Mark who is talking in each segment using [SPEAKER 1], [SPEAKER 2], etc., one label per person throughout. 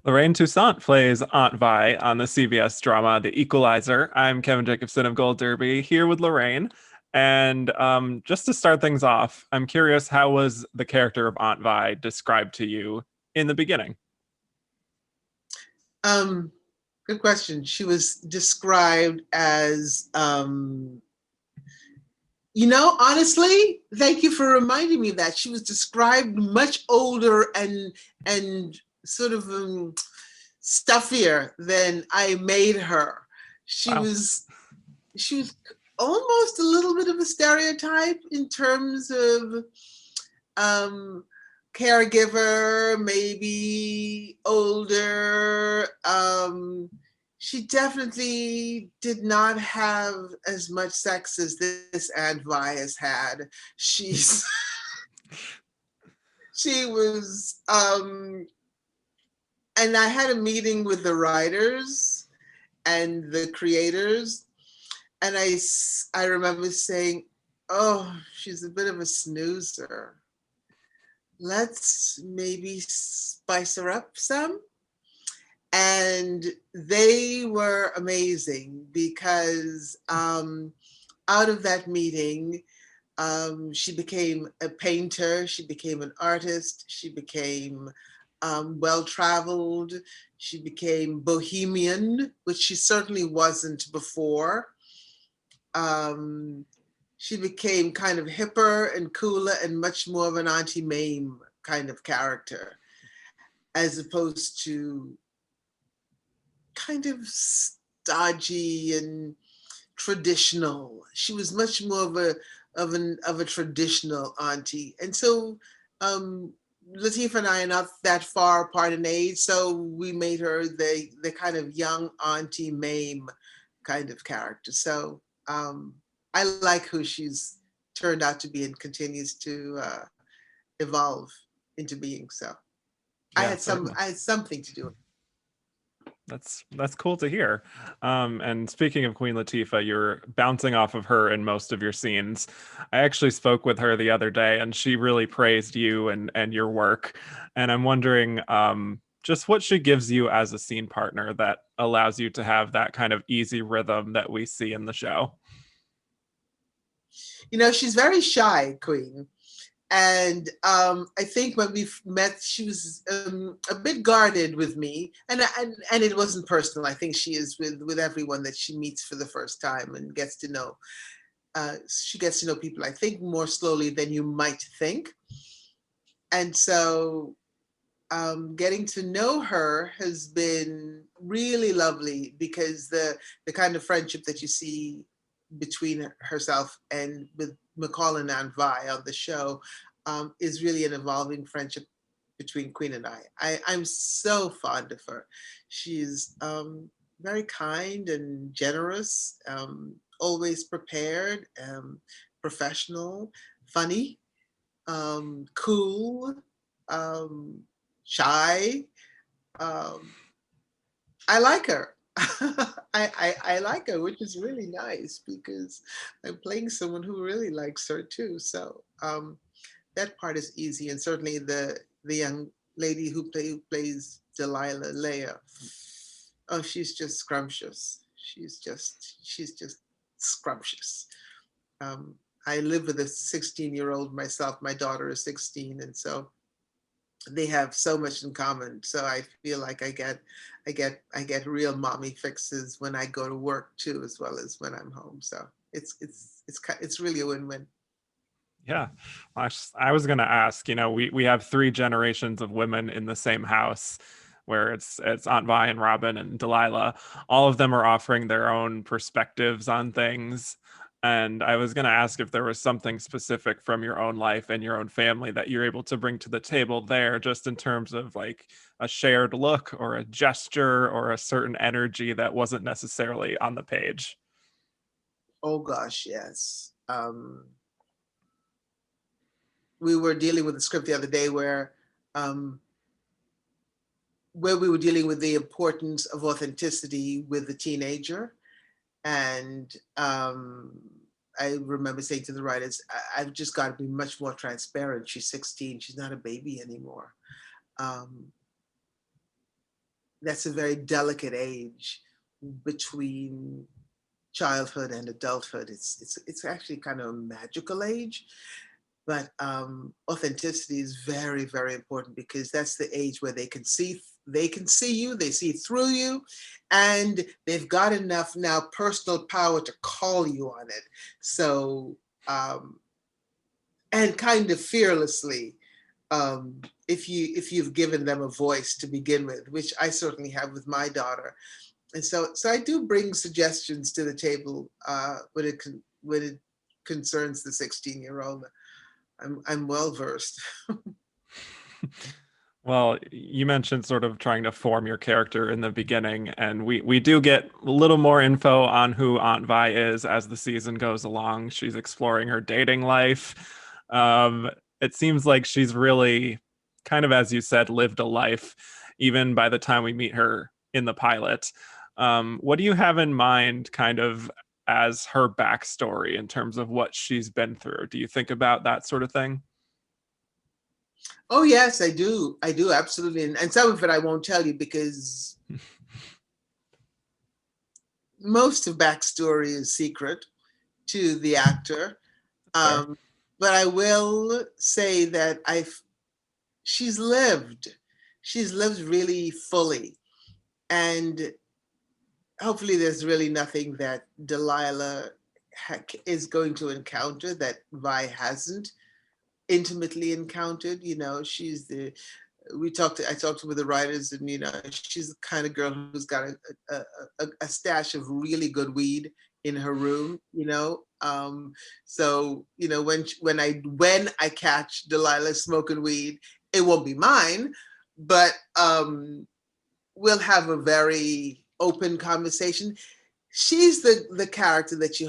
[SPEAKER 1] Lorraine Toussaint plays Aunt Vi on the CBS drama The Equalizer. I'm Kevin Jacobsen of Gold Derby here with Lorraine. And just to start things off, I'm curious, how was the character of Aunt Vi described to you in the beginning?
[SPEAKER 2] Um, Good question. She was described as, honestly, thank you for reminding me of that. She was described much older and sort of stuffier than I made her. She
[SPEAKER 1] Wow.
[SPEAKER 2] was she was almost a little bit of a stereotype in terms of um, caregiver, maybe older. She definitely did not have as much sex as this Aunt Vi has had. She's she was and I had a meeting with the writers and the creators, and I remember saying, "Oh, she's a bit of a snoozer. Let's maybe spice her up some." And they were amazing because out of that meeting, she became a painter, she became an artist, she became well traveled, she became bohemian, which she certainly wasn't before. Um, she became kind of hipper and cooler and much more of an Auntie Mame kind of character, as opposed to kind of stodgy and traditional. She was much more of a traditional auntie, and so Latifah and I are not that far apart in age, so we made her the kind of young Auntie Mame kind of character. So I like who she's turned out to be and continues to evolve into being. So
[SPEAKER 1] Yeah, certainly.
[SPEAKER 2] I had something to do.
[SPEAKER 1] That's cool to hear. And speaking of Queen Latifah, you're bouncing off of her in most of your scenes. I actually spoke with her the other day, and she really praised you and your work. And I'm wondering, just what she gives you as a scene partner that allows you to have that kind of easy rhythm that we see in the show.
[SPEAKER 2] She's very shy, Queen. And I think when we met, she was a bit guarded with me, and it wasn't personal. I think she is with everyone that she meets for the first time and gets to know. She gets to know people, I think, more slowly than you might think. And so getting to know her has been really lovely because the kind of friendship that you see between herself and with McCall and Aunt Vi on the show is really an evolving friendship between Queen and I'm so fond of her. She's very kind and generous, always prepared, professional, funny, cool, um, shy. Um, I like her. I like her, which is really nice because I'm playing someone who really likes her too. So that part is easy, and certainly the young lady who plays Delilah Leia. Oh, she's just scrumptious. She's just scrumptious. Um, I live with a 16-year-old myself. My daughter is 16, and so they have so much in common. So I feel like I get real mommy fixes when I go to work too, as well as when I'm home. So it's really a win-win.
[SPEAKER 1] Yeah. I was going to ask, we have three generations of women in the same house where it's Aunt Vi and Robin and Delilah. All of them are offering their own perspectives on things. And I was going to ask if there was something specific from your own life and your own family that you're able to bring to the table there, just in terms of like a shared look or a gesture or a certain energy that wasn't necessarily on the page.
[SPEAKER 2] Oh gosh, yes. We were dealing with a script the other day um, where we were dealing with the importance of authenticity with the teenager. And I remember saying to the writers, I've just got to be much more transparent. She's 16. She's not a baby anymore. Um, that's a very delicate age between childhood and adulthood. It's actually kind of a magical age, but authenticity is very, very important because that's the age where they can see you, they see through you, and they've got enough now personal power to call you on it. So and kind of fearlessly, if you've given them a voice to begin with, which I certainly have with my daughter. And so I do bring suggestions to the table when it concerns the 16-year-old. I'm well versed.
[SPEAKER 1] Well, you mentioned sort of trying to form your character in the beginning, and we do get a little more info on who Aunt Vi is as the season goes along. She's exploring her dating life. It seems like she's really kind of, as you said, lived a life, even by the time we meet her in the pilot. What do you have in mind, kind of, as her backstory in terms of what she's been through? Do you think about that sort of thing?
[SPEAKER 2] Oh yes, I do. I do absolutely, and some of it I won't tell you because most of backstory is secret to the actor.
[SPEAKER 1] That's fair.
[SPEAKER 2] Um, but I will say that she's lived. She's lived really fully, and hopefully there's really nothing that Delilah is going to encounter that Vi hasn't intimately encountered. You know, I talked with the writers, and she's the kind of girl who's got a stash of really good weed in her room. So when I catch Delilah smoking weed, it won't be mine, but we'll have a very open conversation. She's the character that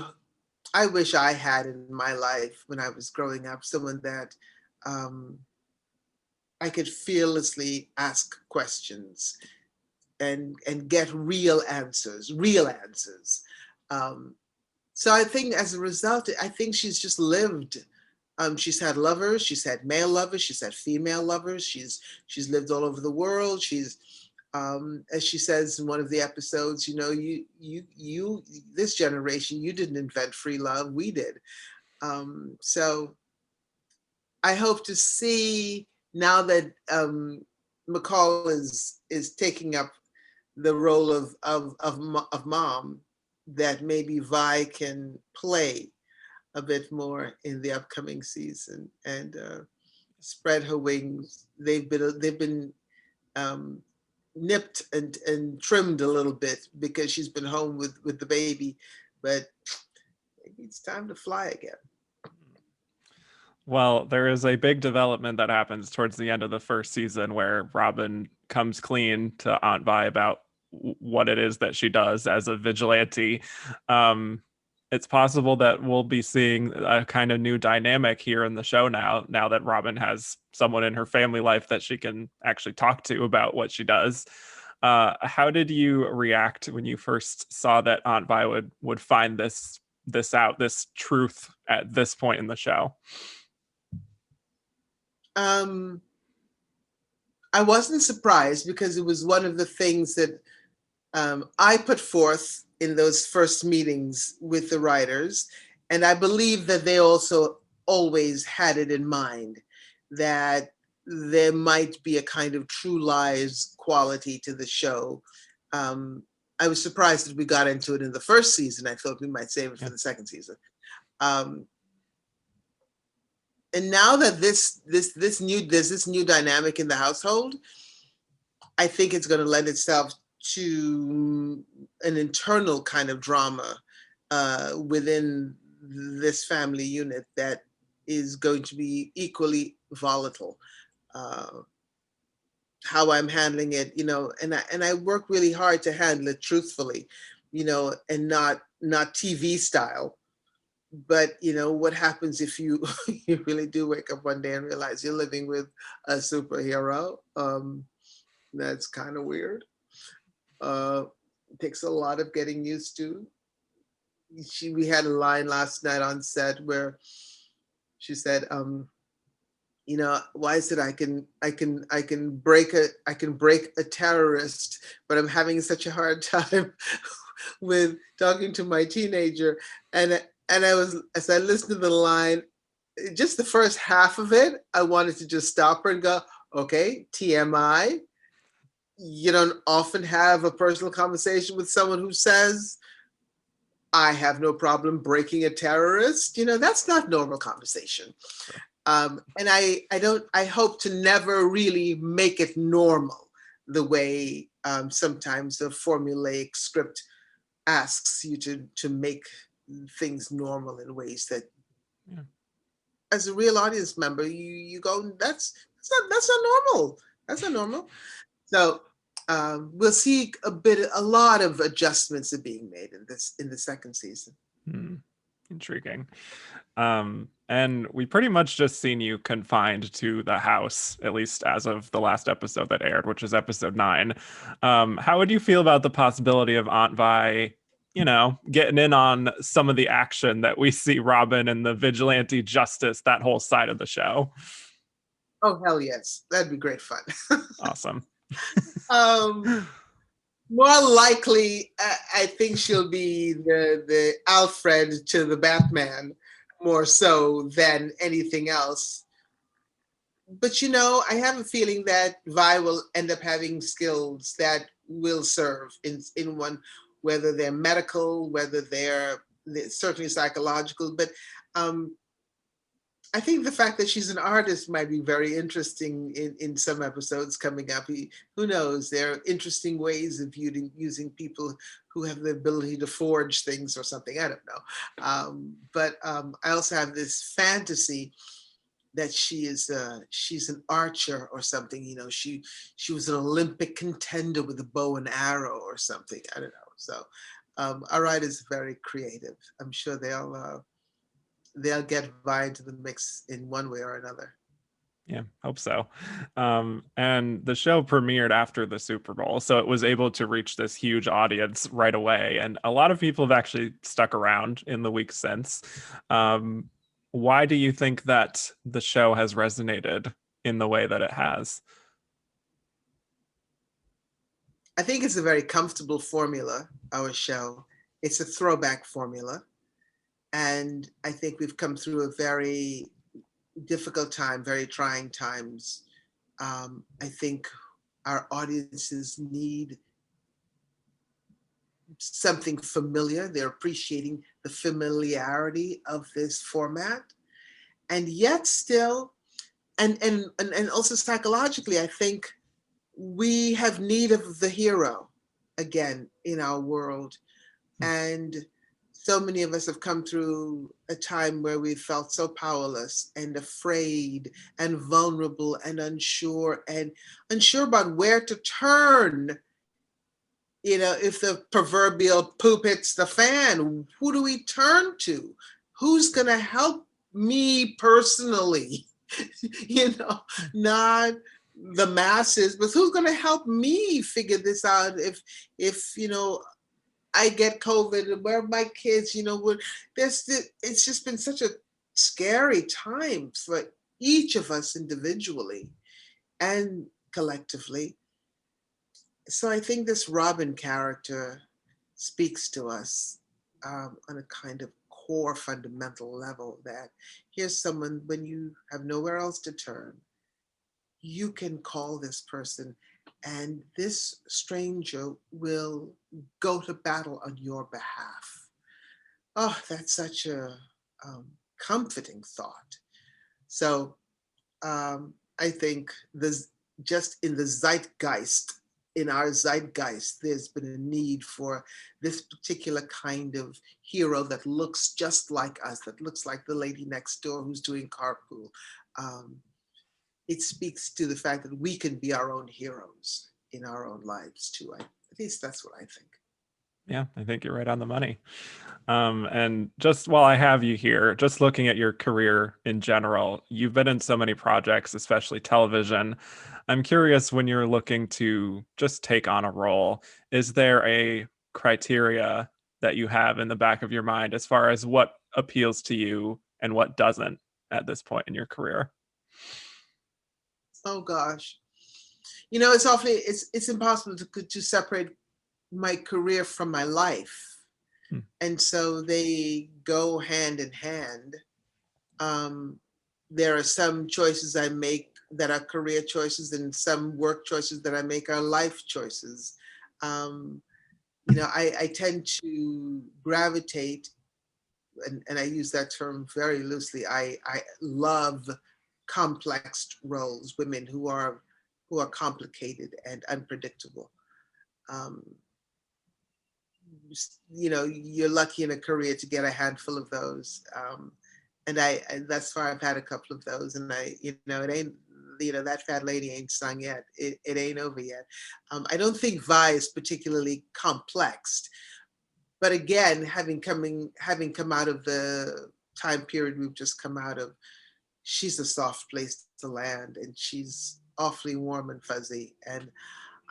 [SPEAKER 2] I wish I had in my life when I was growing up, someone that um, I could fearlessly ask questions and get real answers, real answers. Um, so I think as a result, I think she's just lived. She's had lovers, she's had male lovers, she's had female lovers. She's lived all over the world. She's as she says in one of the episodes, this generation, you didn't invent free love, we did. So I hope to see now that McCall is taking up the role of mom, that maybe Vi can play a bit more in the upcoming season and spread her wings. They've been um, nipped and trimmed a little bit because she's been home with the baby, but maybe it's time to fly again.
[SPEAKER 1] Well, there is a big development that happens towards the end of the first season where Robin comes clean to Aunt Vi about what it is that she does as a vigilante. Um, it's possible that we'll be seeing a kind of new dynamic here in the show now that Robin has someone in her family life that she can actually talk to about what she does. How did you react when you first saw that Aunt Vi would find this truth at this point in the show?
[SPEAKER 2] Um, I wasn't surprised because it was one of the things that I put forth in those first meetings with the writers. And I believe that they also always had it in mind that there might be a kind of True Lies quality to the show. Um, I was surprised that we got into it in the first season. I thought we might save it for the second season. Um, and now that there's this new dynamic in the household, I think it's going to lend itself to an internal kind of drama within this family unit that is going to be equally volatile. Uh, how I'm handling it, and I work really hard to handle it truthfully, and not TV style. But what happens if you you really do wake up one day and realize you're living with a superhero? That's kind of weird. Uh, it takes a lot of getting used to. We had a line last night on set where she said, why is it I can break a terrorist, but I'm having such a hard time with talking to my teenager. And I was, as I listened to the line, just the first half of it, I wanted to just stop her and go, okay, TMI. You don't often have a personal conversation with someone who says, I have no problem breaking a terrorist. That's not normal conversation. And I hope to never really make it normal the way sometimes the formulaic script asks you to make things normal in ways that,
[SPEAKER 1] Yeah.
[SPEAKER 2] as a real audience member, you go, that's not normal. That's not normal. So we'll see a lot of adjustments are being made in the second season.
[SPEAKER 1] Intriguing. And we pretty much just seen you confined to the house, at least as of the last episode that aired, which is episode 9. How would you feel about the possibility of Aunt Vi, getting in on some of the action that we see Robin and the vigilante justice, that whole side of the show?
[SPEAKER 2] Oh, hell yes. That'd be great fun.
[SPEAKER 1] Awesome.
[SPEAKER 2] More likely, I think she'll be the Alfred to the Batman more so than anything else. But I have a feeling that Vi will end up having skills that will serve in one, whether they're medical, whether they're certainly psychological. But I think the fact that she's an artist might be very interesting in some episodes coming up. Who knows? There are interesting ways of using people who have the ability to forge things or something. I don't know. But I also have this fantasy that she's an archer or something. She was an Olympic contender with a bow and arrow or something. I don't know. So our writers are very creative. I'm sure they'll get Vi into the mix in one way or another.
[SPEAKER 1] Yeah, hope so. And the show premiered after the Super Bowl, so it was able to reach this huge audience right away. And a lot of people have actually stuck around in the weeks since. Why do you think that the show has resonated in the way that it has?
[SPEAKER 2] I think it's a very comfortable formula, our show. It's a throwback formula. And I think we've come through a very difficult time, very trying times. I think our audiences need something familiar. They're appreciating the familiarity of this format. And yet still, and also psychologically, I think we have need of the hero again in our world. And so many of us have come through a time where we felt so powerless and afraid and vulnerable and unsure about where to turn. If the proverbial poop hits the fan, who do we turn to? Who's going to help me personally? Not the masses, but who's going to help me figure this out if I get COVID, where are my kids? It's just been such a scary time for each of us individually and collectively. So I think this Robin character speaks to us on a kind of core fundamental level, that here's someone, when you have nowhere else to turn, you can call this person and this stranger will go to battle on your behalf. Oh, that's such a comforting thought. So I think there's just in our zeitgeist, there's been a need for this particular kind of hero that looks just like us, that looks like the lady next door who's doing carpool. It speaks to the fact that we can be our own heroes in our own lives too. At least that's what I think.
[SPEAKER 1] Yeah, I think you're right on the money. And just while I have you here, just looking at your career in general, you've been in so many projects, especially television. I'm curious, when you're looking to just take on a role, is there a criteria that you have in the back of your mind as far as what appeals to you and what doesn't at this point in your career?
[SPEAKER 2] Oh gosh. You know, it's impossible to separate my career from my life.
[SPEAKER 1] Hmm.
[SPEAKER 2] And so they go hand in hand. Um, there are some choices I make that are career choices, and some work choices that I make are life choices. Um, you know, I tend to gravitate, and I use that term very loosely. I love complex roles, women who are complicated and unpredictable. Um, you know, you're lucky in a career to get a handful of those. And I thus far I've had a couple of those, and you know, it ain't, you know, that fat lady ain't sung yet. It ain't over yet. I don't think Vi is particularly complex, but again, having come out of the time period we've just come out of, she's a soft place to land, and she's awfully warm and fuzzy, and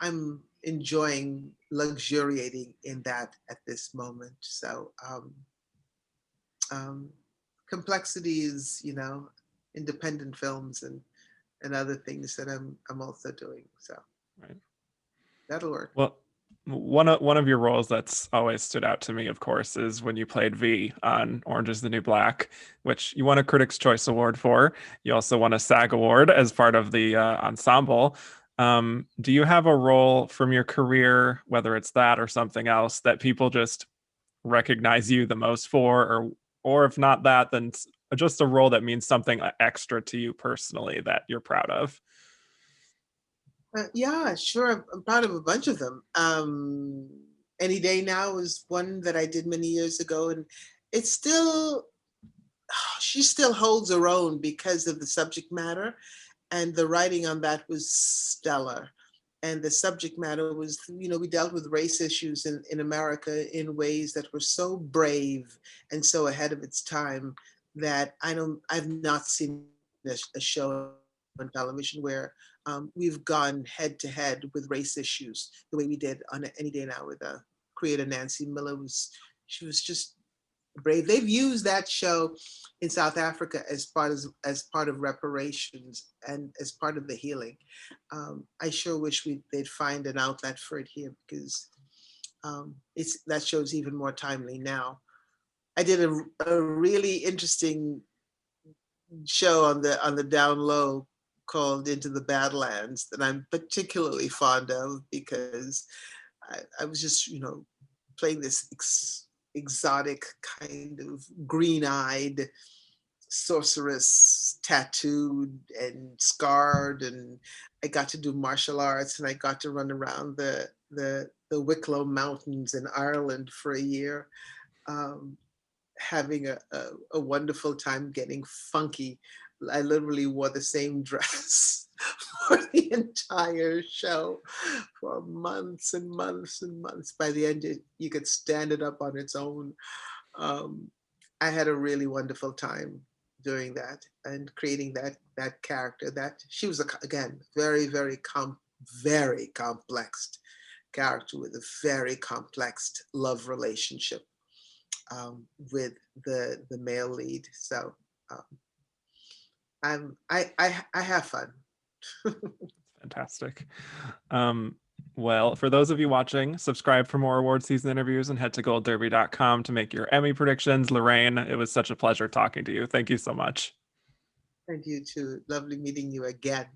[SPEAKER 2] I'm enjoying luxuriating in that at this moment. So um, complexity is, you know, independent films and other things that I'm also doing. So
[SPEAKER 1] Right.
[SPEAKER 2] that'll work.
[SPEAKER 1] Well, one of your roles that's always stood out to me, of course, is when you played V on Orange is the New Black, which you won a Critics' Choice Award for. You also won a SAG Award as part of the ensemble. Do you have a role from your career, whether it's that or something else, that people just recognize you the most for, or if not that, then just a role that means something extra to you personally that you're proud of?
[SPEAKER 2] Yeah, sure. I'm proud of a bunch of them. Any Day Now is one that I did many years ago, and it's still, she still holds her own because of the subject matter, and the writing on that was stellar. And the subject matter was, you know, we dealt with race issues in America in ways that were so brave and so ahead of its time that I've not seen a show on television where we've gone head to head with race issues the way we did on Any Day Now with creator Nancy Miller. She was just brave. They've used that show in South Africa as part of reparations and as part of the healing. I sure wish they'd find an outlet for it here, because it's that show's even more timely now. I did a really interesting show on the down low called Into the Badlands that I'm particularly fond of, because I was just, you know, playing this exotic kind of green-eyed sorceress, tattooed and scarred, and I got to do martial arts, and I got to run around the Wicklow Mountains in Ireland for a year, um, having a wonderful time getting funky. I literally wore the same dress for the entire show for months and months and months. By the end, you could stand it up on its own. Um, I had a really wonderful time doing that and creating that character. That she was again very complex character with a very complex love relationship with the male lead. So um, I have fun.
[SPEAKER 1] Fantastic. Um, well, for those of you watching, subscribe for more award season interviews and head to goldderby.com to make your Emmy predictions. Lorraine, it was such a pleasure talking to you. Thank you so much.
[SPEAKER 2] And you too. Lovely meeting you again.